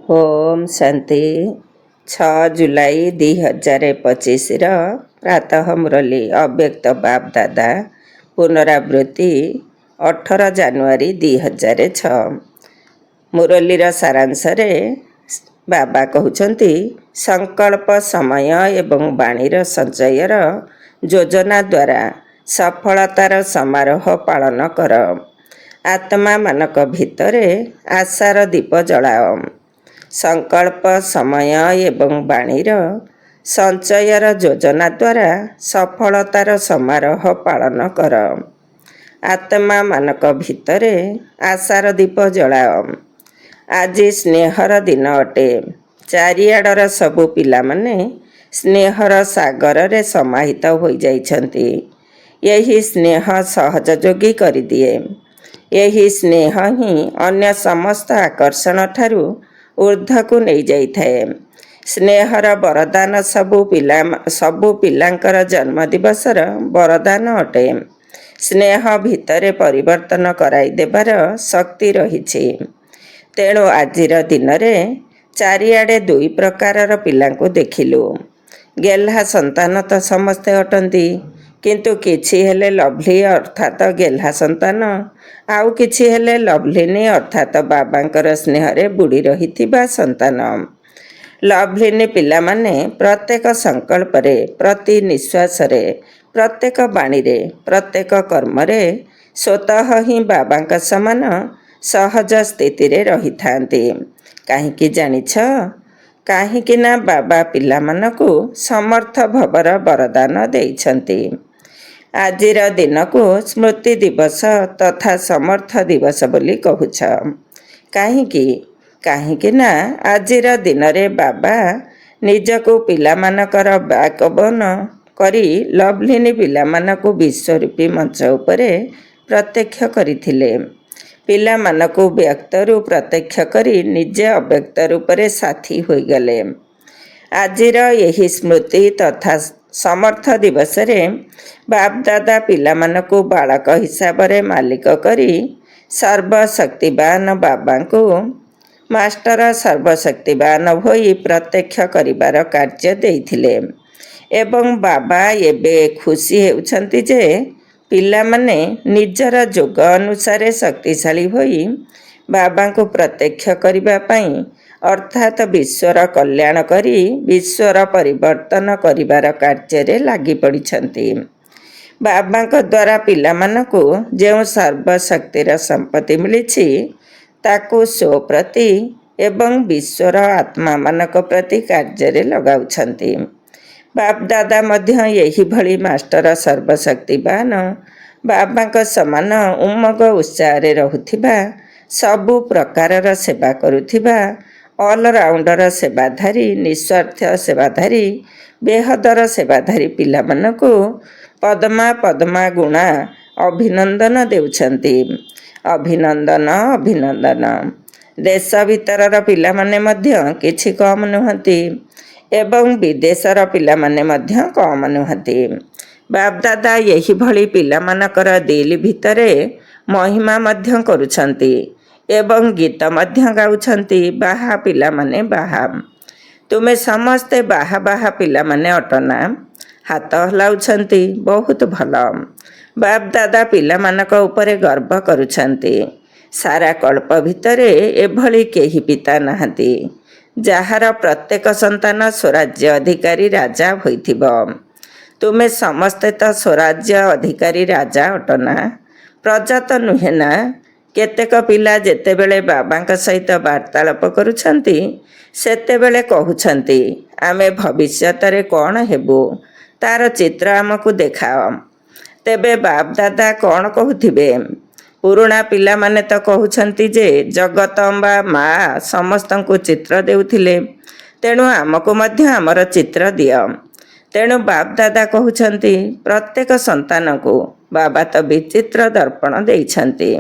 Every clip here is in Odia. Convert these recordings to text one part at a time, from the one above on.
ओम शांति 6 जुलाई 2025 प्रातः मुरली अव्यक्त बाप दादा पुनरावृत्ति 18 जानुआरी 2006 मुरलीर सारांश रे बाबा कहउछंती संकल्प समय एवं बाणीर संचयर योजना द्वारा सफलतार समारोह पालन कर। आत्मा मानक भितरे आशार दीप जलाओ। संकल्प समय एवं बाणीर संचयर योजना द्वारा सफलतार समारोह पालन कर। आत्मा मानक भितरे आशार दीप जलाओ। आज स्नेहर दिन अटे। चारिआडर सबु पिला माने स्नेहर सागर रे समाहित हो जाइछंती। यही स्नेह सहजयोगी करि दिए। यही स्नेह ही अन्य समस्त आकर्षण ठारू ऊर्ध्व को नहीं जाई थाए। स्नेहर वरदान सबु पिलांकर जन्म दिवसर वरदान अटे। स्नेह भितरे परिवर्तन कराई देबार शक्ति रहिछि। तेणु आजिर दिन रे चारिआडे दुई प्रकारर पिलांकु देखिलु। गेल्हा संतान तो समस्ते अटंती, किंतु किछि हेले लवली अर्थात गेल्हा संतान, आउ किछि हेले लवलिनी अर्थात बाबांकर स्नेहरे बुड़ी रहिथिबा संतान। लवलिनी पिला माने प्रत्येक संकल्परे, प्रति निश्वासरे, प्रत्येक बाणीरे, प्रत्येक कर्मरे स्वतः ही बाबांक समान सहज स्थिति रे रही थांती। काहींकि जानिछ? काहींकि ना बाबा पिला मानकु समर्थ भवर वरदान देइछंती। आजिर दिन को स्मृति दिवस तथा समर्थ दिवस बोली कहूछ। काहींकि ना आजिर दिन रे बाबा निजको पिला मानकर बाकबन करी लवलिनी पिला मानकु विश्वरूपी मंच उपरे प्रत्यक्ष करिथिले। पिला मानकु व्यक्त रु प्रत्यक्ष करी निजे अव्यक्त रूपरे साथी होई गले। आजिर यही स्मृति तथा समर्थ दिवस रे बाप दादा पिला मानकु बालक हिसाब रे मालिक करी सर्वशक्तिवान बाबा को मास्टर सर्वशक्तिवान होई प्रत्यक्ष करिबार कार्य देइथिले। एवं बाबा एबे खुशी हेउछंती जे पिला माने निजर जोग अनुसार शक्तिशाली होई बाबा को प्रत्यक्ष करिबा पई अर्थात विश्वर कल्याण करी विश्वर परिवर्तन करिबार कार्य रे लागि पड़िछंती। बाबा को द्वारा पिला मानकु जेउ सर्वशक्तिर संपत्ति मिलिछि ताकु सो प्रति एवं विश्वर आत्मा मानक प्रति कार्य रे लगाउछंती। बाप दादा मध्य यही भली मास्टर सर्वशक्तिवान बाबा समान उमग उत्साह रे रहुथिबा सबु प्रकारर सेवा करुथिबा ऑलराउंडर सेवाधारी निस्वार्थ सेवाधारी बेहदर सेवाधारी पिला मानकु पद्मा पद्मा गुणा अभिनंदन देउछंती। अभिनंदन अभिनंदन। देश भीतरर पिला माने मध्य किछि कम नुहंती एवं विदेशर पिला माने मध्य कम नुहंती। बाप दादा यही भली पिला मानकर दिल भितरे महिमा मध्य करुछंती एवं गीत मध्य गाउछंती। बाहा पिला माने बाहा। तुमे समस्ते बाहा बाहा पिला माने अटना। हाथ हलाउछंती। बहुत भल। बाप दादा पिला मानक उपरे गर्व करुछंती। सारा कल्प भितरे एभली केही पिता नाहंती जाहार प्रत्येक संतान स्वराज्य अधिकारी राजा होइथिबो। तुमे समस्ते तो स्वराज्य अधिकारी राजा अटना। प्रजा तो नुहे ना। केतेक पिला जेतेबेले बाबांक सहित वार्तालाप करुछंती सेतेबेले कहउछंती आमे भविष्यत रे कोन हेबु तार चित्र आमकु देखाओ। तेबे बाप दादा कोन कहउथिबे? पुराणा पिला माने तो कहउछंती जे जगत अम्बा माँ समस्तंकु चित्र देउथिले, तेणु आमकु मध्य हमर चित्र दियो। तेणु बाप दादा कहउछंती प्रत्येक संतान को बाबा तो विचित्र दर्पण देइछंती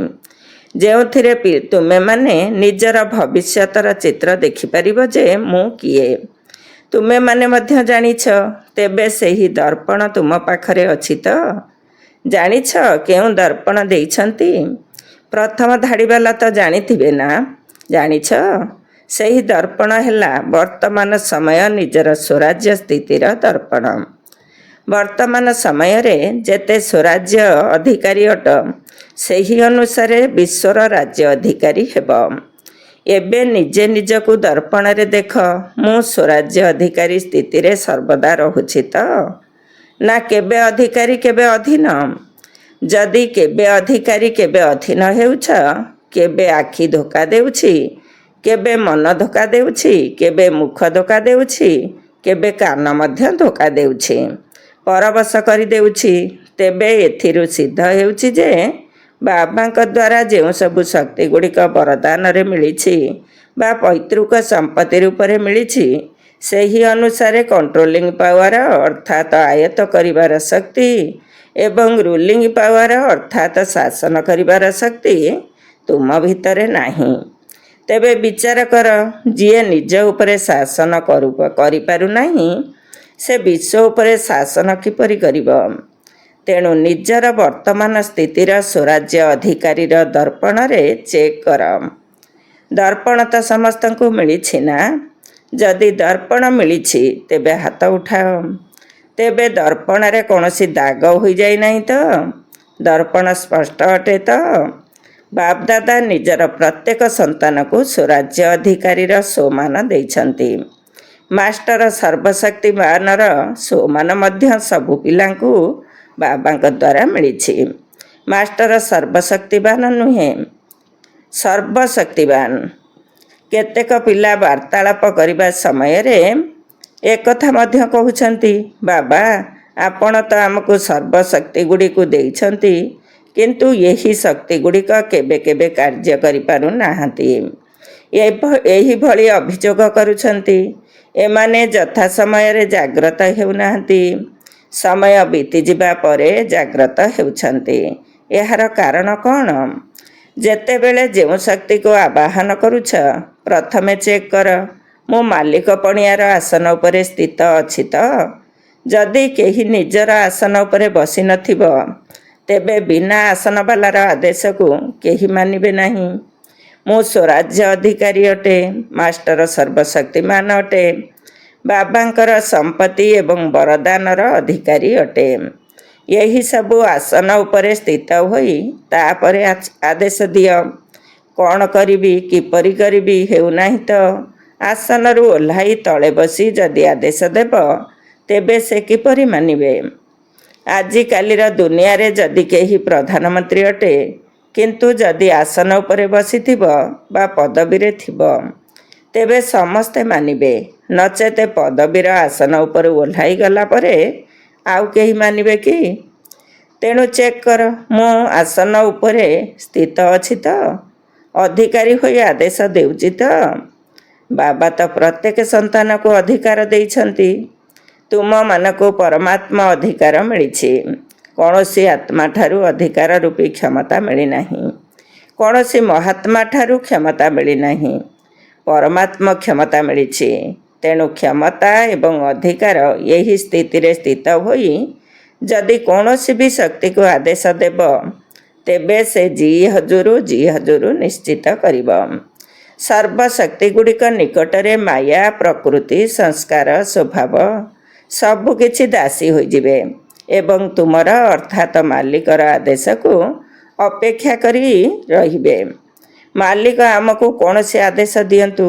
जेउथिरे तुमे माने निजर भविष्यतर चित्र देखि परिबो जे मु किए। तुमे माने मध्य जानिछ। तेबे सेही दर्पण तुम पाखरे अछि तो? जानिछ केउ दर्पण देइछंती? प्रथम धाड़ी वाला तो जानिथिबे ना? जानिछ ସେହି ଦର୍ପଣ ହେଲା ବର୍ତ୍ତମାନ ସମୟ ନିଜର ସ୍ୱରାଜ୍ୟ ସ୍ଥିତିର ଦର୍ପଣ। ବର୍ତ୍ତମାନ ସମୟରେ ଯେତେ ସ୍ୱରାଜ୍ୟ ଅଧିକାରୀ ଅଟ, ସେହି ଅନୁସାରେ ବିଶ୍ୱର ରାଜ୍ୟ ଅଧିକାରୀ ହେବ। ଏବେ ନିଜେ ନିଜକୁ ଦର୍ପଣରେ ଦେଖ, ମୁଁ ସ୍ୱରାଜ୍ୟ ଅଧିକାରୀ ସ୍ଥିତିରେ ସର୍ବଦା ରହୁଛି ତ? ନା କେବେ ଅଧିକାରୀ କେବେ ଅଧୀନ? ଯଦି କେବେ ଅଧିକାରୀ କେବେ ଅଧୀନ ହେଉଛ, କେବେ ଆଖି ଧୋକା ଦେଉଛି, କେବେ ମନ ଧୋକା ଦେଉଛି, କେବେ ମୁଖ ଧୋକା ଦେଉଛି, କେବେ କାନ ମଧ୍ୟ ଧୋକା ଦେଉଛି, ପରବଶ କରିଦେଉଛି, ତେବେ ଏଥିରୁ ସିଦ୍ଧ ହେଉଛି ଯେ ବାବାଙ୍କ ଦ୍ୱାରା ଯେଉଁ ସବୁ ଶକ୍ତି ଗୁଡ଼ିକ ବରଦାନରେ ମିଳିଛି ବା ପୈତୃକ ସମ୍ପତ୍ତି ରୂପରେ ମିଳିଛି, ସେହି ଅନୁସାରେ କଣ୍ଟ୍ରୋଲିଂ ପାୱାର ଅର୍ଥାତ୍ ଆୟତ୍ତ କରିବାର ଶକ୍ତି ଏବଂ ରୁଲିଂ ପାୱାର ଅର୍ଥାତ୍ ଶାସନ କରିବାର ଶକ୍ତି ତୁମ ଭିତରେ ନାହିଁ। ତେବେ ବିଚାର କର, ଯିଏ ନିଜ ଉପରେ ଶାସନ କରିପାରୁନାହିଁ, ସେ ବିଶ୍ୱ ଉପରେ ଶାସନ କିପରି କରିବ? ତେଣୁ ନିଜର ବର୍ତ୍ତମାନ ସ୍ଥିତିର ସ୍ୱରାଜ୍ୟ ଅଧିକାରୀର ଦର୍ପଣରେ ଚେକ୍ କର। ଦର୍ପଣ ତ ସମସ୍ତଙ୍କୁ ମିଳିଛି ନା? ଯଦି ଦର୍ପଣ ମିଳିଛି ତେବେ ହାତ ଉଠାଅ। ତେବେ ଦର୍ପଣରେ କୌଣସି ଦାଗ ହୋଇଯାଇନାହିଁ ତ? ଦର୍ପଣ ସ୍ପଷ୍ଟ ଅଟେ ତ? ବାପଦାଦା ନିଜର ପ୍ରତ୍ୟେକ ସନ୍ତାନକୁ ସ୍ୱରାଜ୍ୟ ଅଧିକାରୀର ସୋମାନ ଦେଇଛନ୍ତି। ମାଷ୍ଟର ସର୍ବଶକ୍ତିମାନର ସୋମାନ ମଧ୍ୟ ସବୁ ପିଲାଙ୍କୁ ବାବାଙ୍କ ଦ୍ୱାରା ମିଳିଛି। ମାଷ୍ଟର ସର୍ବଶକ୍ତିବାନ ନୁହେଁ, ସର୍ବଶକ୍ତିବାନ। କେତେକ ପିଲା ବାର୍ତ୍ତାଳାପ କରିବା ସମୟରେ ଏକଥା ମଧ୍ୟ କହୁଛନ୍ତି, ବାବା ଆପଣ ତ ଆମକୁ ସର୍ବଶକ୍ତି ଗୁଡ଼ିକୁ ଦେଇଛନ୍ତି, କିନ୍ତୁ ଏହି ଶକ୍ତି ଗୁଡ଼ିକ କେବେ କେବେ କାର୍ଯ୍ୟ କରିପାରୁନାହାନ୍ତି। ଏହିଭଳି ଅଭିଯୋଗ କରୁଛନ୍ତି। ଏମାନେ ଯଥା ସମୟରେ ଜାଗ୍ରତ ହେଉନାହାନ୍ତି, ସମୟ ବିତିଯିବା ପରେ ଜାଗ୍ରତ ହେଉଛନ୍ତି। ଏହାର କାରଣ କ'ଣ? ଯେତେବେଳେ ଯେଉଁ ଶକ୍ତିକୁ ଆବାହନ କରୁଛ, ପ୍ରଥମେ ଚେକ୍ କର, ମୁଁ ମାଲିକ ପଣିଆର ଆସନ ଉପରେ ସ୍ଥିତ ଅଛି ତ? ଯଦି କେହି ନିଜର ଆସନ ଉପରେ ବସିନଥିବ, ତେବେ ବିନା ଆସନବାଲାର ଆଦେଶକୁ କେହି ମାନିବେ ନାହିଁ। ମୁଁ ସ୍ୱରାଜ୍ୟ ଅଧିକାରୀ ଅଟେ, ମାଷ୍ଟର ସର୍ବଶକ୍ତିମାନ ଅଟେ, ବାବାଙ୍କର ସମ୍ପତ୍ତି ଏବଂ ବରଦାନର ଅଧିକାରୀ ଅଟେ। ଏହି ସବୁ ଆସନ ଉପରେ ସ୍ଥିତ ହୋଇ ତାପରେ ଆଦେଶ ଦିଅ। କ'ଣ କରିବି, କିପରି କରିବି ହେଉନାହିଁ ତ? ଆସନରୁ ଓହ୍ଲାଇ ତଳେ ବସି ଯଦି ଆଦେଶ ଦେବ, ତେବେ ସେ କିପରି ମାନିବେ? ଆଜିକାଲିର ଦୁନିଆରେ ଯଦି କେହି ପ୍ରଧାନମନ୍ତ୍ରୀ ଅଟେ, କିନ୍ତୁ ଯଦି ଆସନ ଉପରେ ବସିଥିବ ବା ପଦବୀରେ ଥିବ, ତେବେ ସମସ୍ତେ ମାନିବେ, ନଚେତ ପଦବୀର ଆସନ ଉପରୁ ଓହ୍ଲାଇ ଗଲା ପରେ ଆଉ କେହି ମାନିବେ କି? ତେଣୁ ଚେକ୍ କର, ମୁଁ ଆସନ ଉପରେ ସ୍ଥିତ ଅଛି ତ? ଅଧିକାରୀ ହୋଇ ଆଦେଶ ଦେଉଛି ତ? ବାବା ତ ପ୍ରତ୍ୟେକ ସନ୍ତାନକୁ ଅଧିକାର ଦେଇଛନ୍ତି। ତୁମମାନଙ୍କୁ ପରମାତ୍ମା ଅଧିକାର ମିଳିଛି। କୌଣସି ଆତ୍ମାଠାରୁ ଅଧିକାର ରୂପୀ କ୍ଷମତା ମିଳିନାହିଁ। କୌଣସି ମହାତ୍ମାଠାରୁ କ୍ଷମତା ମିଳିନାହିଁ। ପରମାତ୍ମା କ୍ଷମତା ମିଳିଛି। ତେଣୁ କ୍ଷମତା ଏବଂ ଅଧିକାର ଏହି ସ୍ଥିତିରେ ସ୍ଥିତ ହୋଇ ଯଦି କୌଣସି ବି ଶକ୍ତିକୁ ଆଦେଶ ଦେବ, ତେବେ ସେ ଜି ହଜୁର ନିଶ୍ଚିତ କରିବ। ସର୍ବଶକ୍ତିଗୁଡ଼ିକ ନିକଟରେ ମାୟା, ପ୍ରକୃତି, ସଂସ୍କାର, ସ୍ୱଭାବ ସବୁକିଛି ଦାସୀ ହୋଇଯିବେ ଏବଂ ତୁମର ଅର୍ଥାତ୍ ମାଲିକର ଆଦେଶକୁ ଅପେକ୍ଷା କରି ରହିବେ। ମାଲିକ ଆମକୁ କୌଣସି ଆଦେଶ ଦିଅନ୍ତୁ।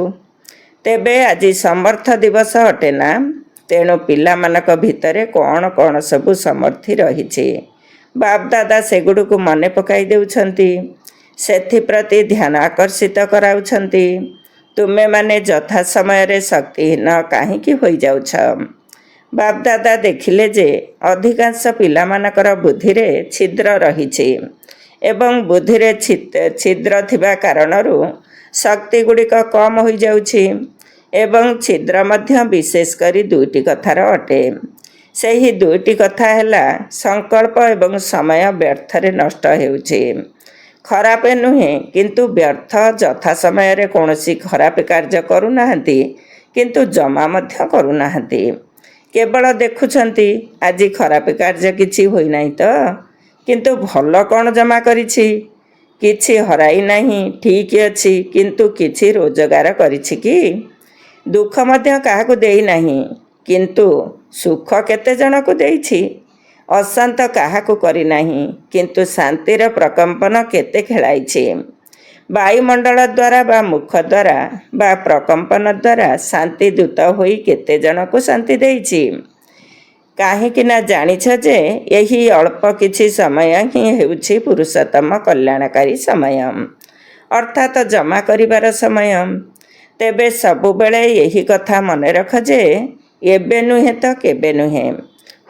ତେବେ ଆଜି ସମର୍ଥ ଦିବସ ଅଟେ ନା? ତେଣୁ ପିଲାମାନଙ୍କ ଭିତରେ କ'ଣ କ'ଣ ସବୁ ସମର୍ଥି ରହିଛି, ବାପଦାଦା ସେଗୁଡ଼ିକୁ ମନେ ପକାଇ ଦେଉଛନ୍ତି। ସେଥିପ୍ରତି ଧ୍ୟାନ ଆକର୍ଷିତ କରାଉଛନ୍ତି। ତୁମେମାନେ ଯଥା ସମୟରେ ଶକ୍ତିହୀନ କାହିଁକି ହୋଇଯାଉଛ? ବାପଦାଦା ଦେଖିଲେ ଯେ ଅଧିକାଂଶ ପିଲାମାନଙ୍କର ବୁଦ୍ଧିରେ ଛିଦ୍ର ରହିଛି ଏବଂ ବୁଦ୍ଧିରେ ଛିଦ୍ର ଥିବା କାରଣରୁ ଶକ୍ତିଗୁଡ଼ିକ କମ୍ ହୋଇଯାଉଛି ଏବଂ ଛିଦ୍ର ମଧ୍ୟ ବିଶେଷ କରି ଦୁଇଟି କଥାର ଅଟେ। ସେହି ଦୁଇଟି କଥା ହେଲା ସଂକଳ୍ପ ଏବଂ ସମୟ ବ୍ୟର୍ଥରେ ନଷ୍ଟ ହେଉଛି। ଖରାପ ନୁହେଁ, କିନ୍ତୁ ବ୍ୟର୍ଥ। ଯଥା ସମୟରେ କୌଣସି ଖରାପ କାର୍ଯ୍ୟ କରୁନାହାନ୍ତି, କିନ୍ତୁ ଜମା ମଧ୍ୟ କରୁନାହାନ୍ତି। କେବଳ ଦେଖୁଛନ୍ତି, ଆଜି ଖରାପ କାର୍ଯ୍ୟ କିଛି ହୋଇନାହିଁ ତ? କିନ୍ତୁ ଭଲ କ'ଣ ଜମା କରିଛି? କିଛି ହରାଇ ନାହିଁ, ଠିକ୍ ଅଛି, କିନ୍ତୁ କିଛି ରୋଜଗାର କରିଛି କି? ଦୁଃଖ ମଧ୍ୟ କାହାକୁ ଦେଇନାହିଁ, କିନ୍ତୁ ସୁଖ କେତେ ଜଣକୁ ଦେଇଛି। ଅଶାନ୍ତ କାହାକୁ କରିନାହିଁ, କିନ୍ତୁ ଶାନ୍ତିର ପ୍ରକମ୍ପନ କେତେ ଖେଳାଇଛି। ବାୟୁମଣ୍ଡଳ ଦ୍ୱାରା ବା ମୁଖ ଦ୍ୱାରା ବା ପ୍ରକମ୍ପନ ଦ୍ୱାରା ଶାନ୍ତି ଦୂତ ହୋଇ କେତେ ଜଣକୁ ଶାନ୍ତି ଦେଇଛି। କାହିଁକି ନା ଜାଣିଛ ଯେ ଏହି ଅଳ୍ପ କିଛି ସମୟ ହିଁ ହେଉଛି ପୁରୁଷୋତ୍ତମ କଲ୍ୟାଣକାରୀ ସମୟ, ଅର୍ଥାତ୍ ଜମା କରିବାର ସମୟ। ତେବେ ସବୁବେଳେ ଏହି କଥା ମନେ ରଖ ଯେ ଏବେ ନୁହେଁ ତ କେବେ ନୁହେଁ।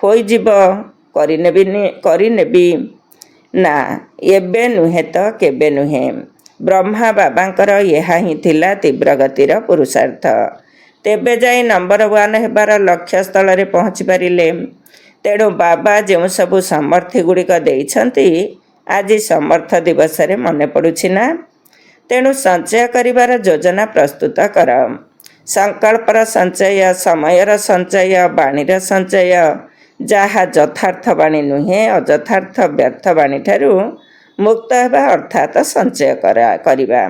ହୋଇଯିବ, କରିନେବି ନା, ଏବେ ନୁହେଁ ତ କେବେ ନୁହେଁ। ବ୍ରହ୍ମା ବାବାଙ୍କର ଏହା ହିଁ ଥିଲା ତୀବ୍ରଗତିର ପୁରୁଷାର୍ଥ। ତେବେ ଯାଇ ନମ୍ବର 1 ହେବାର ଲକ୍ଷ୍ୟ ସ୍ଥଳରେ ପହଞ୍ଚି ପାରିଲେ। ତେଣୁ ବାବା ଯେଉଁ ସବୁ ସମର୍ଥି ଗୁଡ଼ିକ ଦେଇଛନ୍ତି ଆଜି ସମର୍ଥ ଦିବସରେ ମନେ ପଡ଼ୁଛି ନା? ତେଣୁ ସଞ୍ଚୟ କରିବାର ଯୋଜନା ପ୍ରସ୍ତୁତ କର। ସଂକଳ୍ପର ସଞ୍ଚୟ, ସମୟର ସଞ୍ଚୟ, ବାଣୀର ସଞ୍ଚୟ। ଯାହା ଯଥାର୍ଥ ବାଣୀ ନୁହେଁ, ଅଯଥାର୍ଥ ବ୍ୟର୍ଥ ବାଣୀଠାରୁ ମୁକ୍ତ ହେବା ଅର୍ଥାତ୍ ସଞ୍ଚୟ କରିବା।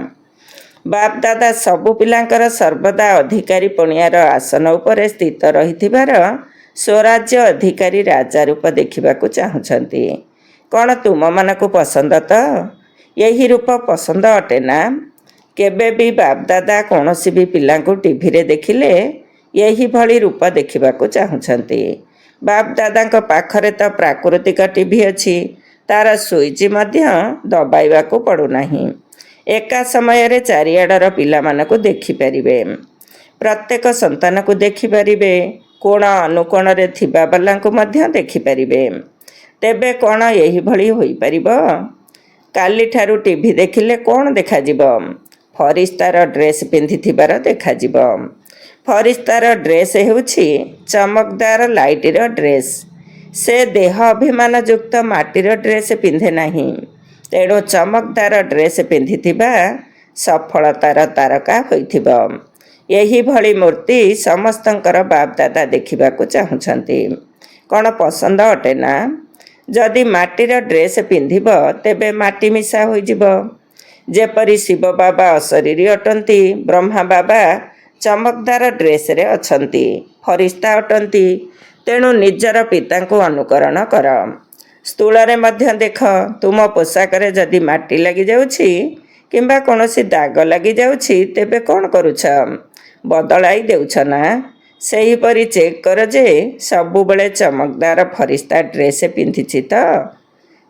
ବାପ ଦାଦା ସବୁ ପିଲାଙ୍କର ସର୍ବଦା ଅଧିକାରୀ ପଣିଆର ଆସନ ଉପରେ ସ୍ଥିତ ରହିଥିବାର ସ୍ୱରାଜ୍ୟ ଅଧିକାରୀ ରାଜା ରୂପ ଦେଖିବାକୁ ଚାହୁଁଛନ୍ତି। କ'ଣ ତୁମମାନଙ୍କୁ ପସନ୍ଦ ତ? ଏହି ରୂପ ପସନ୍ଦ ଅଟେ ନା? କେବେ ବି ବାପ ଦାଦା କୌଣସି ବି ପିଲାଙ୍କୁ ଟିଭିରେ ଦେଖିଲେ ଏହିଭଳି ରୂପ ଦେଖିବାକୁ ଚାହୁଁଛନ୍ତି। ବାପ ଦାଦାଙ୍କ ପାଖରେ ତ ପ୍ରାକୃତିକ ଟିଭି ଅଛି, ତା'ର ସୁଇଚ୍ ମଧ୍ୟ ଦବାଇବାକୁ ପଡ଼ୁନାହିଁ। ଏକା ସମୟରେ ଚାରିଆଡ଼ର ପିଲାମାନଙ୍କୁ ଦେଖିପାରିବେ। ପ୍ରତ୍ୟେକ ସନ୍ତାନକୁ ଦେଖିପାରିବେ, କୋଣ ଅନୁକୋଣରେ ଥିବା ବାଲାଙ୍କୁ ମଧ୍ୟ ଦେଖିପାରିବେ। ତେବେ କ'ଣ ଏହିଭଳି ହୋଇପାରିବ? କାଲିଠାରୁ ଟିଭି ଦେଖିଲେ କ'ଣ ଦେଖାଯିବ? ଫରିସ୍ତାର ଡ୍ରେସ୍ ପିନ୍ଧିଥିବାର ଦେଖାଯିବ। ଫରିସ୍ତାର ଡ୍ରେସ୍ ହେଉଛି ଚମକଦାର ଲାଇଟର ଡ୍ରେସ୍। ସେ ଦେହ ଅଭିମାନ ଯୁକ୍ତ ମାଟିର ଡ୍ରେସ୍ ପିନ୍ଧେ ନାହିଁ। ତେଣୁ ଚମକଦାର ଡ୍ରେସ୍ ପିନ୍ଧିଥିବା ସଫଳତାର ତାରକା ହୋଇଥିବ। ଏହିଭଳି ମୂର୍ତ୍ତି ସମସ୍ତଙ୍କର ବାପ ଦାଦା ଦେଖିବାକୁ ଚାହୁଁଛନ୍ତି। କ'ଣ ପସନ୍ଦ ଅଟେ ନା? ଯଦି ମାଟିର ଡ୍ରେସ୍ ପିନ୍ଧିବ ତେବେ ମାଟି ମିଶା ହୋଇଯିବ। ଯେପରି ଶିବ ବାବା ଅଶରୀରୀ ଅଟନ୍ତି, ବ୍ରହ୍ମା ବାବା ଚମକଦାର ଡ୍ରେସ୍ରେ ଅଛନ୍ତି, ଫରିସ୍ତା ଅଟନ୍ତି। ତେଣୁ ନିଜର ପିତାଙ୍କୁ ଅନୁକରଣ କର। ସ୍ଥୂଳରେ ମଧ୍ୟ ଦେଖ, ତୁମ ପୋଷାକରେ ଯଦି ମାଟି ଲାଗିଯାଉଛି କିମ୍ବା କୌଣସି ଦାଗ ଲାଗିଯାଉଛି ତେବେ କ'ଣ କରୁଛ? ବଦଳାଇ ଦେଉଛ ନା? ସେହିପରି ଚେକ୍ କର ଯେ ସବୁବେଳେ ଚମକଦାର ଫରିସ୍ତା ଡ୍ରେସ୍ ପିନ୍ଧିଛି ତ?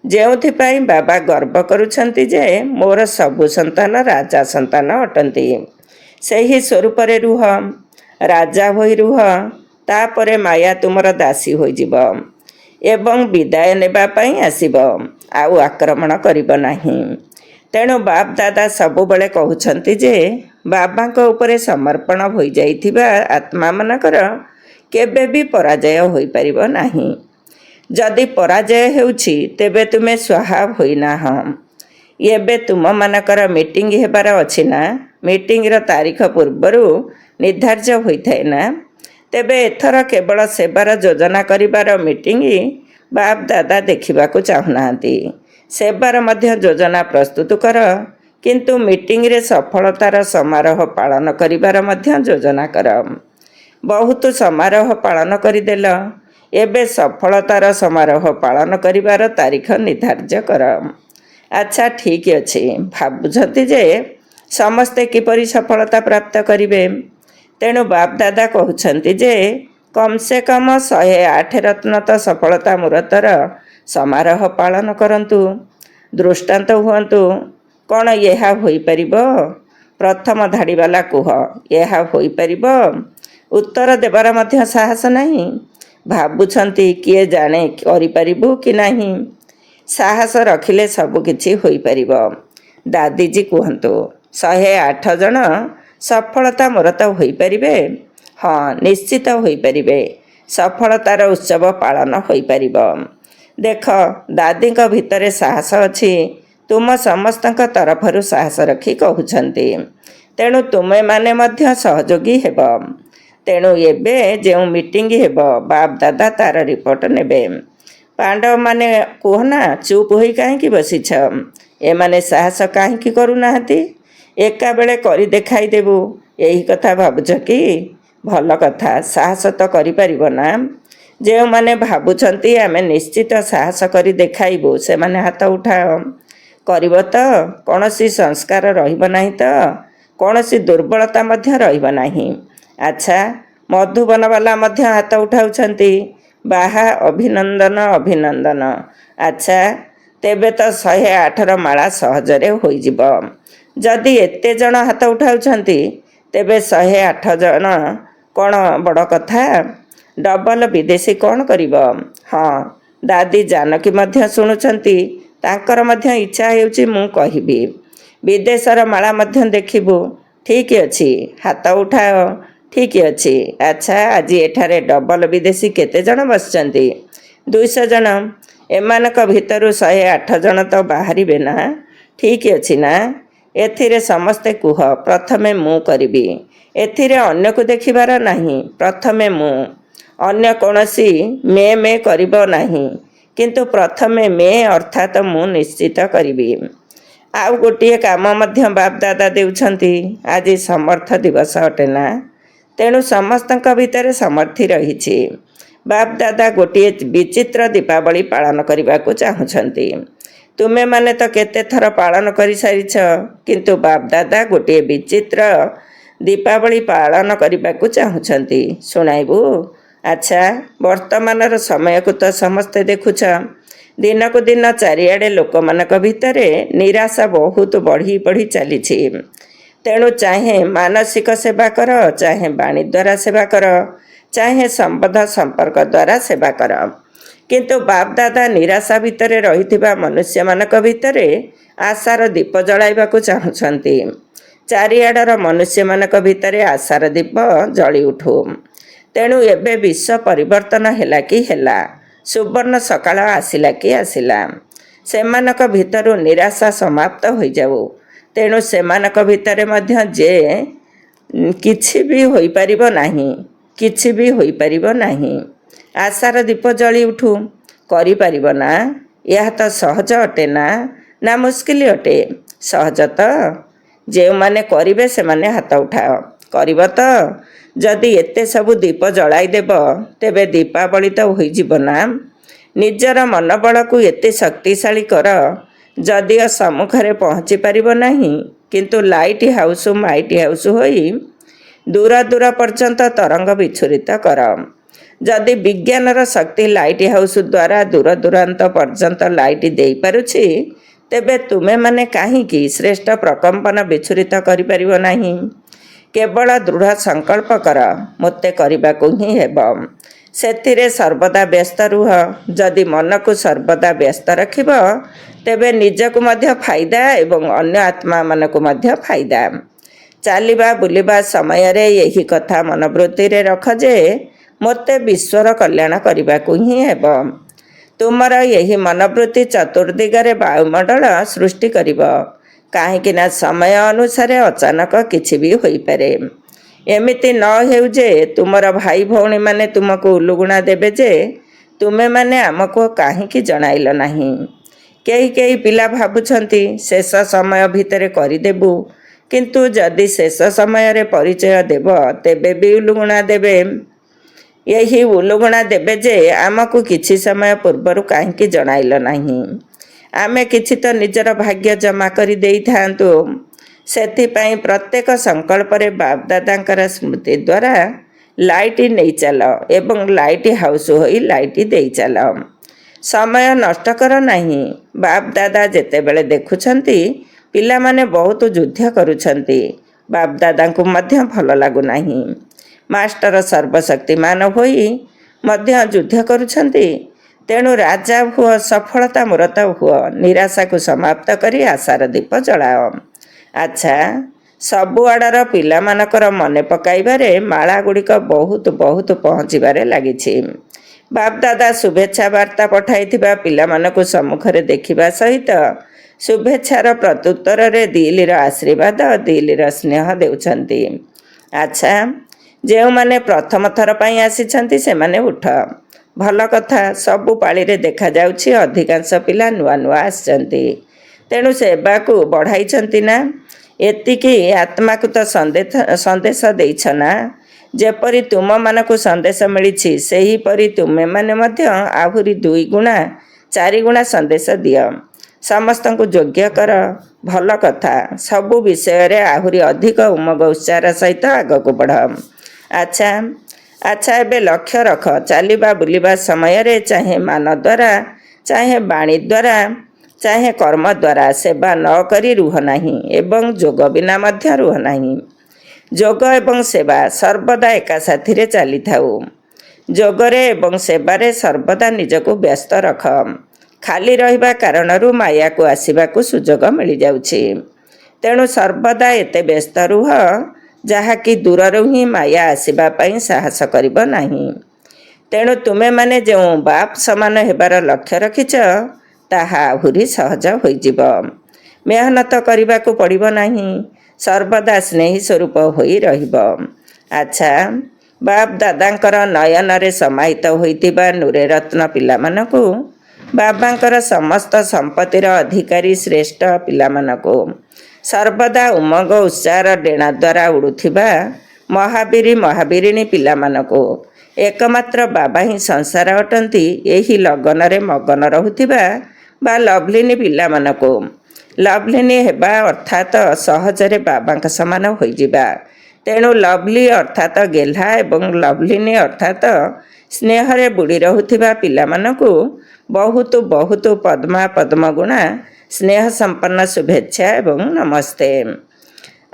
ଯେଉଁଥିପାଇଁ ବାବା ଗର୍ବ କରୁଛନ୍ତି ଯେ ମୋର ସବୁ ସନ୍ତାନ ରାଜା ସନ୍ତାନ ଅଟନ୍ତି। ସେହି ସ୍ୱରୂପରେ ରୁହ, ରାଜା ହୋଇ ରୁହ। ତାପରେ ମାୟା ତୁମର ଦାସୀ ହୋଇଯିବ ଏବଂ ବିଦାୟ ନେବା ପାଇଁ ଆସିବ, ଆଉ ଆକ୍ରମଣ କରିବ ନାହିଁ। ତେଣୁ ବାପ ଦାଦା ସବୁବେଳେ କହୁଛନ୍ତି ଯେ ବାବାଙ୍କ ଉପରେ ସମର୍ପଣ ହୋଇଯାଇଥିବା ଆତ୍ମାମାନଙ୍କର କେବେ ବି ପରାଜୟ ହୋଇପାରିବ ନାହିଁ। ଯଦି ପରାଜୟ ହେଉଛି ତେବେ ତୁମେ ସ୍ୱାହା ହୋଇନାହଁ। ଏବେ ତୁମମାନଙ୍କର ମିଟିଂ ହେବାର ଅଛି ନା? ମିଟିଂର ତାରିଖ ପୂର୍ବରୁ ନିର୍ଦ୍ଧାର୍ଯ୍ୟ ହୋଇଥାଏ ନା? ତେବେ ଏଥର କେବଳ ସେବାର ଯୋଜନା କରିବାର ମିଟିଂ ବାପ ଦାଦା ଦେଖିବାକୁ ଚାହୁଁନାହାନ୍ତି। ସେବାର ମଧ୍ୟ ଯୋଜନା ପ୍ରସ୍ତୁତ କର, କିନ୍ତୁ ମିଟିଂରେ ସଫଳତାର ସମାରୋହ ପାଳନ କରିବାର ମଧ୍ୟ ଯୋଜନା କର। ବହୁତ ସମାରୋହ ପାଳନ କରିଦେଲ, ଏବେ ସଫଳତାର ସମାରୋହ ପାଳନ କରିବାର ତାରିଖ ନିର୍ଦ୍ଧାର୍ଯ୍ୟ କର। ଆଚ୍ଛା, ଠିକ୍ ଅଛି। ଭାବୁଛନ୍ତି ଯେ ସମସ୍ତେ କିପରି ସଫଳତା ପ୍ରାପ୍ତ କରିବେ? ତେଣୁ ବାପ ଦାଦା କହୁଛନ୍ତି ଯେ କମ୍ ସେ କମ୍ 108 ରତ୍ନ ତ ସଫଳତା ମୂରତର ସମାରୋହ ପାଳନ କରନ୍ତୁ, ଦୃଷ୍ଟାନ୍ତ ହୁଅନ୍ତୁ। କ'ଣ ଏହା ହୋଇପାରିବ? ପ୍ରଥମ ଧାଡ଼ିବାଲା କୁହ, ଏହା ହୋଇପାରିବ? ଉତ୍ତର ଦେବାର ମଧ୍ୟ ସାହସ ନାହିଁ। ଭାବୁଛନ୍ତି କିଏ ଜାଣେ କରିପାରିବୁ କି ନାହିଁ। ସାହସ ରଖିଲେ ସବୁ କିଛି ହୋଇପାରିବ। ଦାଦିଜୀ କୁହନ୍ତୁ, 108 ଜଣ ସଫଳତା ମୂରତ ହୋଇପାରିବେ? ହଁ, ନିଶ୍ଚିତ ହୋଇପାରିବେ। ସଫଳତାର ଉତ୍ସବ ପାଳନ ହୋଇପାରିବ। ଦେଖ, ଦାଦିଙ୍କ ଭିତରେ ସାହସ ଅଛି। ତୁମ ସମସ୍ତଙ୍କ ତରଫରୁ ସାହସ ରଖି କହୁଛନ୍ତି। ତେଣୁ ତୁମେମାନେ ମଧ୍ୟ ସହଯୋଗୀ ହେବ। ତେଣୁ ଏବେ ଯେଉଁ ମିଟିଂ ହେବ ବାପ ଦାଦା ତା'ର ରିପୋର୍ଟ ନେବେ। ପାଣ୍ଡବମାନେ କୁହନା, ଚୁପ୍ ହୋଇ କାହିଁକି ବସିଛ? ଏମାନେ ସାହସ କାହିଁକି କରୁନାହାନ୍ତି? ଏକା ବେଳେ କରି ଦେଖାଇଦେବୁ ଏହି କଥା ଭାବୁଛ କି? ଭଲ କଥା, ସାହସ ତ କରିପାରିବ ନା? ଯେଉଁମାନେ ଭାବୁଛନ୍ତି ଆମେ ନିଶ୍ଚିତ ସାହସ କରି ଦେଖାଇବୁ ସେମାନେ ହାତ ଉଠାଅ। କରିବ ତ? କୌଣସି ସଂସ୍କାର ରହିବ ନାହିଁ ତ? କୌଣସି ଦୁର୍ବଳତା ମଧ୍ୟ ରହିବ ନାହିଁ। ଆଚ୍ଛା, ମଧୁବନବାଲା ମଧ୍ୟ ହାତ ଉଠାଉଛନ୍ତି। ବାହା, ଅଭିନନ୍ଦନ ଅଭିନନ୍ଦନ। ଆଚ୍ଛା, ତେବେ ତ 108ର ମାଳା ସହଜରେ ହୋଇଯିବ। ଯଦି ଏତେ ଜଣ ହାତ ଉଠାଉଛନ୍ତି ତେବେ 108 ଜଣ କ'ଣ ବଡ଼ କଥା? ଡବଲ ବିଦେଶୀ କ'ଣ କରିବ? ହଁ, ଦାଦି ଜାନକୀ ମଧ୍ୟ ଶୁଣୁଛନ୍ତି। ତାଙ୍କର ମଧ୍ୟ ଇଚ୍ଛା ହେଉଛି ମୁଁ କହିବି। ବିଦେଶର ମାଳା ମଧ୍ୟ ଦେଖିବୁ। ଠିକ୍ ଅଛି, ହାତ ଉଠାଅ। ଠିକ୍ ଅଛି। ଆଚ୍ଛା, ଆଜି ଏଠାରେ ଡବଲ ବିଦେଶୀ କେତେ ଜଣ ବସିଛନ୍ତି? 200 ଜଣ। ଏମାନଙ୍କ ଭିତରୁ 108 ଜଣ ତ ବାହାରିବେ ନା? ଠିକ୍ ଅଛି ନା? ଏଥିରେ ସମସ୍ତେ କୁହ, ପ୍ରଥମେ ମୁଁ କରିବି। ଏଥିରେ ଅନ୍ୟକୁ ଦେଖିବାର ନାହିଁ। ପ୍ରଥମେ ମୁଁ। ଅନ୍ୟ କୌଣସି ମେ କରିବ ନାହିଁ। କିନ୍ତୁ ପ୍ରଥମେ ମେ ଅର୍ଥାତ୍ ମୁଁ ନିଶ୍ଚିତ କରିବି। ଆଉ ଗୋଟିଏ କାମ ମଧ୍ୟ ବାପଦାଦା ଦେଉଛନ୍ତି। ଆଜି ସମର୍ଥ ଦିବସ ଅଟେ ନା? ତେଣୁ ସମସ୍ତଙ୍କ ଭିତରେ ସମର୍ଥି ରହିଛି। ବାପଦାଦା ଗୋଟିଏ ବିଚିତ୍ର ଦୀପାବଳି ପାଳନ କରିବାକୁ ଚାହୁଁଛନ୍ତି। ତୁମେମାନେ ତ କେତେ ଥର ପାଳନ କରିସାରିଛ, କିନ୍ତୁ ବାପଦାଦା ଗୋଟିଏ ବିଚିତ୍ର ଦୀପାବଳି ପାଳନ କରିବାକୁ ଚାହୁଁଛନ୍ତି। ଶୁଣାଇବୁ? ଆଚ୍ଛା, ବର୍ତ୍ତମାନର ସମୟକୁ ତ ସମସ୍ତେ ଦେଖୁଛ। ଦିନକୁ ଦିନ ଚାରିଆଡ଼େ ଲୋକମାନଙ୍କ ଭିତରେ ନିରାଶା ବହୁତ ବଢ଼ି ବଢ଼ି ଚାଲିଛି। ତେଣୁ ଚାହେଁ ମାନସିକ ସେବା କର, ଚାହେଁ ବାଣୀ ଦ୍ୱାରା ସେବା କର, ଚାହେଁ ସମ୍ବନ୍ଧ ସମ୍ପର୍କ ଦ୍ୱାରା ସେବା କର। କିନ୍ତୁ ବାପଦାଦା ନିରାଶା ଭିତରେ ରହିଥିବା ମନୁଷ୍ୟମାନଙ୍କ ଭିତରେ ଆଶାର ଦୀପ ଜଳାଇବାକୁ ଚାହୁଁଛନ୍ତି। ଚାରିଆଡ଼ର ମନୁଷ୍ୟମାନଙ୍କ ଭିତରେ ଆଶାର ଦୀପ ଜଳି ଉଠୁ। ତେଣୁ ଏବେ ବିଶ୍ୱ ପରିବର୍ତ୍ତନ ହେଲା କି ହେଲା, ସୁବର୍ଣ୍ଣ ସକାଳ ଆସିଲା କି ଆସିଲା। ସେମାନଙ୍କ ଭିତରୁ ନିରାଶା ସମାପ୍ତ ହୋଇଯାଉ। ତେଣୁ ସେମାନଙ୍କ ଭିତରେ ମଧ୍ୟ ଯେ କିଛି ବି ହୋଇପାରିବ ନାହିଁ, କିଛି ବି ହୋଇପାରିବ ନାହିଁ। ଆଶାର ଦୀପ ଜଳି ଉଠୁ। କରିପାରିବ ନା? ଏହା ତ ସହଜ ଅଟେ ନା? ନା ମୁସ୍କିଲ ଅଟେ? ସହଜ ତ। ଯେଉଁମାନେ କରିବେ ସେମାନେ ହାତ ଉଠାଅ। କରିବ ତ? ଯଦି ଏତେ ସବୁ ଦୀପ ଜଳାଇ ଦେବ ତେବେ ଦୀପାବଳି ତ ହୋଇଯିବ ନା? ନିଜର ମନୋବଳକୁ ଏତେ ଶକ୍ତିଶାଳୀ କର, ଯଦିଓ ସମ୍ମୁଖରେ ପହଞ୍ଚି ପାରିବ ନାହିଁ, କିନ୍ତୁ ଲାଇଟ୍ ହାଉସ୍ ମାଇଟ୍ ହାଉସ୍ ହୋଇ ଦୂର ଦୂର ପର୍ଯ୍ୟନ୍ତ ତରଙ୍ଗ ବିଚ୍ଛୁରିତ କର। ଯଦି ବିଜ୍ଞାନର ଶକ୍ତି ଲାଇଟ୍ ହାଉସ୍ ଦ୍ୱାରା ଦୂର ଦୂରାନ୍ତ ପର୍ଯ୍ୟନ୍ତ ଲାଇଟ୍ ଦେଇପାରୁଛି, ତେବେ ତୁମେମାନେ କାହିଁକି ଶ୍ରେଷ୍ଠ ପ୍ରକମ୍ପନ ବିଚ୍ଛୁରିତ କରିପାରିବ ନାହିଁ? କେବଳ ଦୃଢ଼ ସଂକଳ୍ପ କର, ମୋତେ କରିବାକୁ ହିଁ ହେବ। ସେଥିରେ ସର୍ବଦା ବ୍ୟସ୍ତ ରୁହ। ଯଦି ମନକୁ ସର୍ବଦା ବ୍ୟସ୍ତ ରଖିବ ତେବେ ନିଜକୁ ମଧ୍ୟ ଫାଇଦା ଏବଂ ଅନ୍ୟ ଆତ୍ମାମାନଙ୍କୁ ମଧ୍ୟ ଫାଇଦା। ଚାଲିବା ବୁଲିବା ସମୟରେ ଏହି କଥା ମନୋବୃତ୍ତିରେ ରଖ ଯେ ମୋତେ ବିଶ୍ୱର କଲ୍ୟାଣ କରିବାକୁ ହିଁ ହେବ। ତୁମର ଏହି ମନୋବୃତ୍ତି ଚତୁର୍ଦିଗରେ ବାୟୁମଣ୍ଡଳ ସୃଷ୍ଟି କରିବ। କାହିଁକି ନା ସମୟ ଅନୁସାରେ ଅଚାନକ କିଛି ବି ହୋଇପାରେ। ଏମିତି ନ ହେଉ ଯେ ତୁମର ଭାଇ ଭଉଣୀମାନେ ତୁମକୁ ଉଲୁଗୁଣା ଦେବେ ଯେ ତୁମେମାନେ ଆମକୁ କାହିଁକି ଜଣାଇଲ ନାହିଁ। କେହି କେହି ପିଲା ଭାବୁଛନ୍ତି ଶେଷ ସମୟ ଭିତରେ କରିଦେବୁ, କିନ୍ତୁ ଯଦି ଶେଷ ସମୟରେ ପରିଚୟ ଦେବ ତେବେ ବି ଉଲୁଗୁଣା ଦେବେ। ଏହି ଉଲୁଗୁଣା ଦେବେ ଯେ ଆମକୁ କିଛି ସମୟ ପୂର୍ବରୁ କାହିଁକି ଜଣାଇଲ ନାହିଁ। ଆମେ କିଛି ତ ନିଜର ଭାଗ୍ୟ ଜମା କରି ଦେଇଥାନ୍ତୁ। ସେଥିପାଇଁ ପ୍ରତ୍ୟେକ ସଂକଳ୍ପରେ ବାପଦାଦାଙ୍କର ସ୍ମୃତି ଦ୍ୱାରା ଲାଇଟ୍ ନେଇ ଚାଲ ଏବଂ ଲାଇଟ୍ ହାଉସ୍ ହୋଇ ଲାଇଟ୍ ଦେଇ ଚାଲ। ସମୟ ନଷ୍ଟ କର ନାହିଁ। ବାପଦାଦା ଯେତେବେଳେ ଦେଖୁଛନ୍ତି ପିଲାମାନେ ବହୁତ ଯୁଦ୍ଧ କରୁଛନ୍ତି, ବାପଦାଦାଙ୍କୁ ମଧ୍ୟ ଭଲ ଲାଗୁନାହିଁ। ମାଷ୍ଟର ସର୍ବଶକ୍ତିମାନ ହୋଇ ମଧ୍ୟ ଯୁଦ୍ଧ କରୁଛନ୍ତି। ତେଣୁ ରାଜା ହୁଅ, ସଫଳତା ମୂରତ ହୁଅ, ନିରାଶାକୁ ସମାପ୍ତ କରି ଆଶାର ଦୀପ ଜଳାଅ। ଆଚ୍ଛା, ସବୁଆଡ଼ର ପିଲାମାନଙ୍କର ମନେ ପକାଇବାରେ ମାଳାଗୁଡ଼ିକ ବହୁତ ବହୁତ ପହଞ୍ଚିବାରେ ଲାଗିଛି। ବାପଦାଦା ଶୁଭେଚ୍ଛା ବାର୍ତ୍ତା ପଠାଇଥିବା ପିଲାମାନଙ୍କୁ ସମ୍ମୁଖରେ ଦେଖିବା ସହିତ ଶୁଭେଚ୍ଛାର ପ୍ରତ୍ୟୁତ୍ତରରେ ଦିଲ୍ଲୀର ଆଶୀର୍ବାଦ, ଦିଲ୍ଲୀର ସ୍ନେହ ଦେଉଛନ୍ତି। ଆଚ୍ଛା, ଯେଉଁମାନେ ପ୍ରଥମ ଥର ପାଇଁ ଆସିଛନ୍ତି ସେମାନେ ଉଠ। ଭଲ କଥା, ସବୁ ପାଳିରେ ଦେଖାଯାଉଛି ଅଧିକାଂଶ ପିଲା ନୂଆ ନୂଆ ଆସିଛନ୍ତି। ତେଣୁ ସେବାକୁ ବଢ଼ାଇଛନ୍ତି ନା? ଏତିକି ଆତ୍ମାକୁ ତ ସନ୍ଦେଶ ଦେଇଛ ନା? ଯେପରି ତୁମମାନଙ୍କୁ ସନ୍ଦେଶ ମିଳିଛି ସେହିପରି ତୁମେମାନେ ମଧ୍ୟ ଆହୁରି 2 ଗୁଣା 4 ଗୁଣା ସନ୍ଦେଶ ଦିଅ। ସମସ୍ତଙ୍କୁ ଯୋଗ୍ୟ କର। ଭଲ କଥା। ସବୁ ବିଷୟରେ ଆହୁରି ଅଧିକ ଉମଙ୍ଗ ଉତ୍ସାହର ସହିତ ଆଗକୁ ବଢ଼। ଆଚ୍ଛା, ଏବେ ଲକ୍ଷ୍ୟ ରଖ। ଚାଲିବା ବୁଲିବା ସମୟରେ ଚାହେଁ ମାନ ଦ୍ୱାରା, ଚାହେଁ ବାଣୀ ଦ୍ୱାରା, ଚାହେଁ କର୍ମ ଦ୍ୱାରା ସେବା ନ କରି ରୁହ ନାହିଁ ଏବଂ ଯୋଗ ବିନା ମଧ୍ୟ ରୁହ ନାହିଁ। ଯୋଗ ଏବଂ ସେବା ସର୍ବଦା ଏକା ସାଥିରେ ଚାଲିଥାଉ। ଯୋଗରେ ଏବଂ ସେବାରେ ସର୍ବଦା ନିଜକୁ ବ୍ୟସ୍ତ ରଖ। ଖାଲି ରହିବା କାରଣରୁ ମାୟାକୁ ଆସିବାକୁ ସୁଯୋଗ ମିଳିଯାଉଛି। ତେଣୁ ସର୍ବଦା ଏତେ ବ୍ୟସ୍ତ ରୁହ ଯାହାକି ଦୂରରୁ ହିଁ ମାୟା ଆସିବା ପାଇଁ ସାହସ କରିବ ନାହିଁ। ତେଣୁ ତୁମେମାନେ ଯେଉଁ ବାପ ସମାନ ହେବାର ଲକ୍ଷ୍ୟ ରଖିଛ ତାହା ଆହୁରି ସହଜ ହୋଇଯିବ। ମେହନତ କରିବାକୁ ପଡ଼ିବ ନାହିଁ। ସର୍ବଦା ସ୍ନେହୀ ସ୍ୱରୂପ ହୋଇ ରହିବ। ଆଚ୍ଛା, ବାପ ଦାଦାଙ୍କର ନୟନରେ ସମାହିତ ହୋଇଥିବା ନୂରେ ରତ୍ନ ପିଲାମାନଙ୍କୁ, ବାବାଙ୍କର ସମସ୍ତ ସମ୍ପତ୍ତିର ଅଧିକାରୀ ଶ୍ରେଷ୍ଠ ପିଲାମାନଙ୍କୁ, ସର୍ବଦା ଉମଙ୍ଗ ଉତ୍ସାହର ଡେଣା ଦ୍ୱାରା ଉଡ଼ୁଥିବା ମହାବୀରିଣୀ ପିଲାମାନଙ୍କୁ, ଏକମାତ୍ର ବାବା ହିଁ ସଂସାର ଅଟନ୍ତି, ଏହି ଲଗନରେ ମଗନ ରହୁଥିବା ବା ଲଭ୍ଲିନି ପିଲାମାନଙ୍କୁ, ଲଭ୍ଲିନି ହେବା ଅର୍ଥାତ ସହଜରେ ବାବାଙ୍କ ସମାନ ହୋଇଯିବା। ତେଣୁ ଲଭ୍ଲି ଅର୍ଥାତ ଗେହ୍ଲା ଏବଂ ଲଭ୍ଲିନି ଅର୍ଥାତ ସ୍ନେହରେ ବୁଡ଼ି ରହୁଥିବା ପିଲାମାନଙ୍କୁ ବହୁତ ବହୁତ ପଦ୍ମଗୁଣା ସ୍ନେହ ସମ୍ପନ୍ନ ଶୁଭେଚ୍ଛା ଏବଂ ନମସ୍ତେ।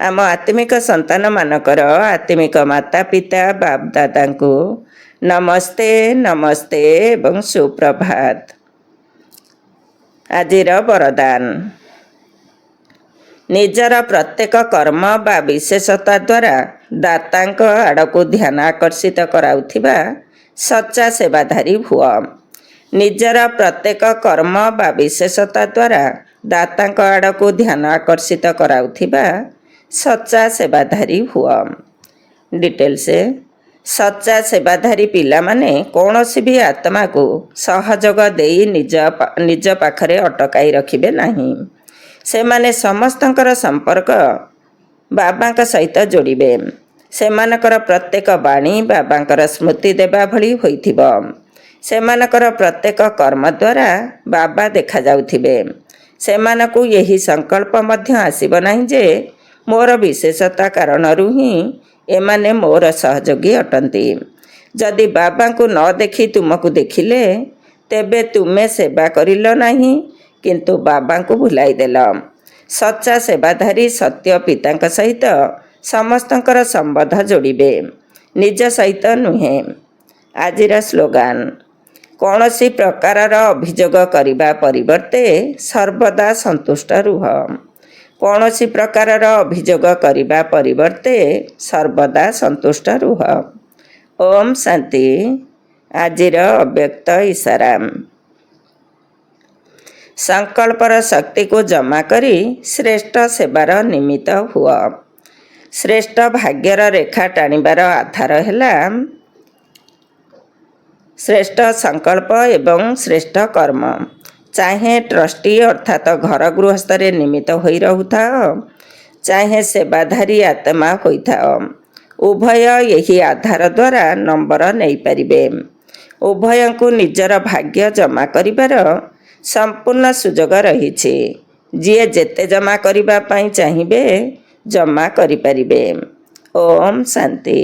ଆମ ଆତ୍ମିକ ସନ୍ତାନମାନଙ୍କର ଆତ୍ମିକ ମାତା ପିତା ବାପ ଦାଦାଙ୍କୁ ନମସ୍ତେ ଏବଂ ସୁପ୍ରଭାତ। ଆଜିର ବରଦାନ। ନିଜର ପ୍ରତ୍ୟେକ କର୍ମ ବା ବିଶେଷତା ଦ୍ୱାରା ଦାତାଙ୍କ ଆଡ଼କୁ ଧ୍ୟାନ ଆକର୍ଷିତ କରାଉଥିବା ସଚ୍ଚା ସେବାଧାରୀ ହୁଅ। ନିଜର ପ୍ରତ୍ୟେକ କର୍ମ ବା ବିଶେଷତା ଦ୍ୱାରା ଦାତାଙ୍କ ଆଡ଼କୁ ଧ୍ୟାନ ଆକର୍ଷିତ କରାଉଥିବା ସଚ୍ଚା ସେବାଧାରୀ ହୁଅ। ଡିଟେଲ୍ସ। ସଚ୍ଚା ସେବାଧାରୀ ପିଲାମାନେ କୌଣସି ବି ଆତ୍ମାକୁ ସହଯୋଗ ଦେଇ ନିଜ ପାଖରେ ଅଟକାଇ ରଖିବେ ନାହିଁ। ସେମାନେ ସମସ୍ତଙ୍କର ସମ୍ପର୍କ ବାବାଙ୍କ ସହିତ ଯୋଡ଼ିବେ। ସେମାନଙ୍କର ପ୍ରତ୍ୟେକ ବାଣୀ ବାବାଙ୍କର ସ୍ମୃତି ଦେବା ଭଳି ହୋଇଥିବ। ସେମାନଙ୍କର ପ୍ରତ୍ୟେକ କର୍ମ ଦ୍ୱାରା ବାବା ଦେଖାଯାଉଥିବେ। ସେମାନଙ୍କୁ ଏହି ସଂକଳ୍ପ ମଧ୍ୟ ଆସିବ ନାହିଁ ଯେ ମୋର ବିଶେଷତା କାରଣରୁ ହିଁ ଏମାନେ ମୋର ସହଯୋଗୀ ଅଟନ୍ତି। ଯଦି ବାବାଙ୍କୁ ନ ଦେଖି ତୁମକୁ ଦେଖିଲେ ତେବେ ତୁମେ ସେବା କରିଲ ନାହିଁ କିନ୍ତୁ ବାବାଙ୍କୁ ଭୁଲାଇ ଦେଲ। ସଚ୍ଚା ସେବାଧାରୀ ସତ୍ୟ ପିତାଙ୍କ ସହିତ ସମସ୍ତଙ୍କର ସମ୍ବନ୍ଧ ଯୋଡ଼ିବେ, ନିଜ ସହିତ ନୁହେଁ। ଆଜିର ସ୍ଲୋଗାନ। କୌଣସି ପ୍ରକାରର ଅଭିଯୋଗ କରିବା ପରିବର୍ତ୍ତେ ସର୍ବଦା ସନ୍ତୁଷ୍ଟ ରୁହ। କୌଣସି ପ୍ରକାରର ଅଭିଯୋଗ କରିବା ପରିବର୍ତ୍ତେ ସର୍ବଦା ସନ୍ତୁଷ୍ଟ ରୁହ। ଓମ୍ ଶାନ୍ତି। ଆଜିର ଅବ୍ୟକ୍ତ ଇସାରା। ସଂକଳ୍ପର ଶକ୍ତିକୁ ଜମା କରି ଶ୍ରେଷ୍ଠ ସେବାର ନିମିତ୍ତ ହୁଅ। ଶ୍ରେଷ୍ଠ ଭାଗ୍ୟର ରେଖା ଟାଣିବାର ଆଧାର ହେଲା ଶ୍ରେଷ୍ଠ ସଂକଳ୍ପ ଏବଂ ଶ୍ରେଷ୍ଠ କର୍ମ। ଚାହେଁ ଟ୍ରଷ୍ଟି ଅର୍ଥାତ ଘର ଗୃହସ୍ଥରେ ନିମିତ୍ତ ହୋଇ ରହୁଥାଅ, ଚାହେଁ ସେବାଧାରୀ ଆତ୍ମା ହୋଇଥାଅ, ଉଭୟ ଏହି ଆଧାର ଦ୍ୱାରା ନମ୍ବର ନେଇପାରିବେ। ଉଭୟଙ୍କୁ ନିଜର ଭାଗ୍ୟ ଜମା କରିବାର ସମ୍ପୂର୍ଣ୍ଣ ସୁଯୋଗ ରହିଛି। ଯିଏ ଯେତେ ଜମା କରିବା ପାଇଁ ଚାହିଁବେ ଜମା କରିପାରିବେ। ଓମ୍ ଶାନ୍ତି।